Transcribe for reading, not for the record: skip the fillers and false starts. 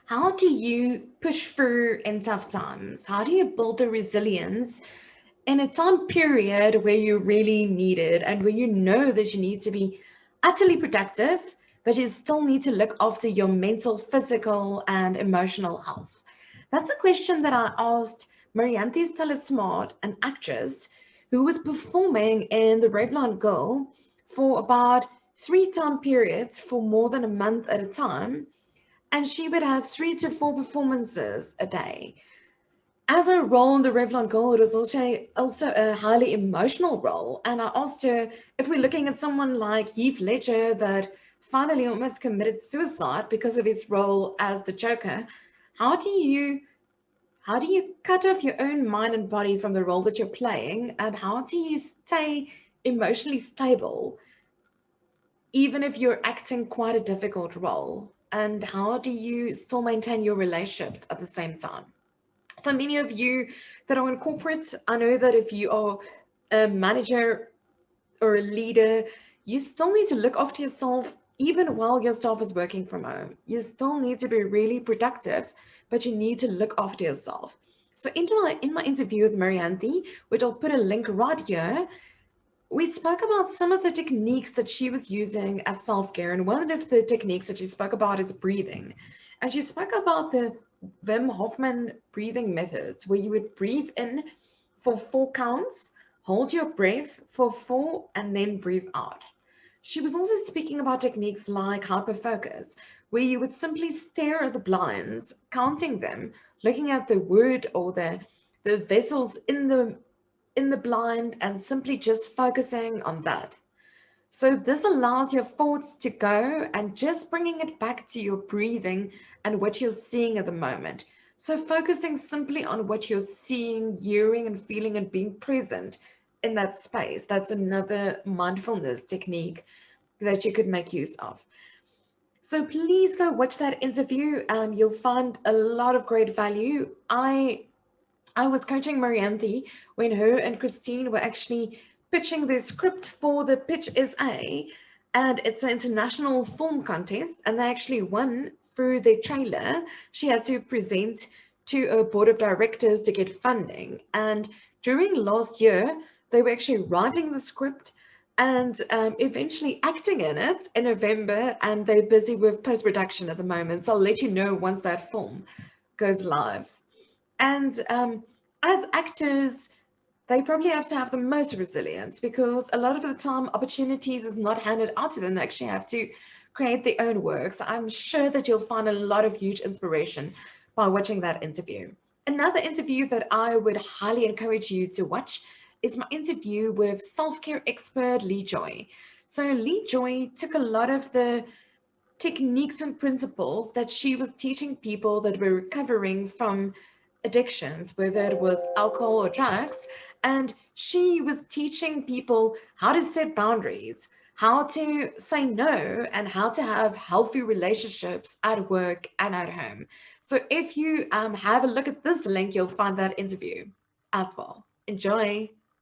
How do you push through in tough times? How do you build the resilience in a time period where you really need it and where you know that you need to be utterly productive, but you still need to look after your mental, physical, and emotional health? That's a question that I asked Marianthe Smart, an actress who was performing in the Revlon Girl for about three time periods for more than a month at a time, and she would have 3 to 4 performances a day. As her role in the Revlon Girl, it was also a highly emotional role. And I asked her, if we're looking at someone like Heath Ledger that finally almost committed suicide because of his role as the Joker, how do you how do you cut off your own mind and body from the role that you're playing, and how do you stay emotionally stable even if you're acting quite a difficult role? And how do you still maintain your relationships at the same time? So many of you that are in corporate, I know that if you are a manager or a leader, you still need to look after yourself even while your staff is working from home. You still need to be really productive, but you need to look after yourself. So in my interview with Marianthe, which I'll put a link right here, we spoke about some of the techniques that she was using as self-care, and one of the techniques that she spoke about is breathing. And she spoke about the Wim Hofman breathing methods, where you would breathe in for 4 counts, hold your breath for four, and then breathe out. She was also speaking about techniques like hyperfocus, where you would simply stare at the blinds, counting them, looking at the wood or the vessels in the blind and simply just focusing on that. So this allows your thoughts to go and just bringing it back to your breathing and what you're seeing at the moment. So focusing simply on what you're seeing, hearing, and feeling and being present in that space. That's another mindfulness technique that you could make use of. So please go watch that interview. You'll find a lot of great value. I was coaching Marianthe when her and Christine were actually pitching their script for the Pitch SA, and it's an international film contest, and they actually won through their trailer. She had to present to a board of directors to get funding, and during last year, they were actually writing the script and eventually acting in it in November, and they're busy with post-production at the moment. So I'll let you know once that film goes live. And as actors, they probably have to have the most resilience because a lot of the time opportunities is not handed out to them. They actually have to create their own work. So I'm sure that you'll find a lot of huge inspiration by watching that interview. Another interview that I would highly encourage you to watch is my interview with self-care expert Lee Joy. So Lee Joy took a lot of the techniques and principles that she was teaching people that were recovering from addictions, whether it was alcohol or drugs. And she was teaching people how to set boundaries, how to say no, and how to have healthy relationships at work and at home. So if you have a look at this link, you'll find that interview as well. Enjoy.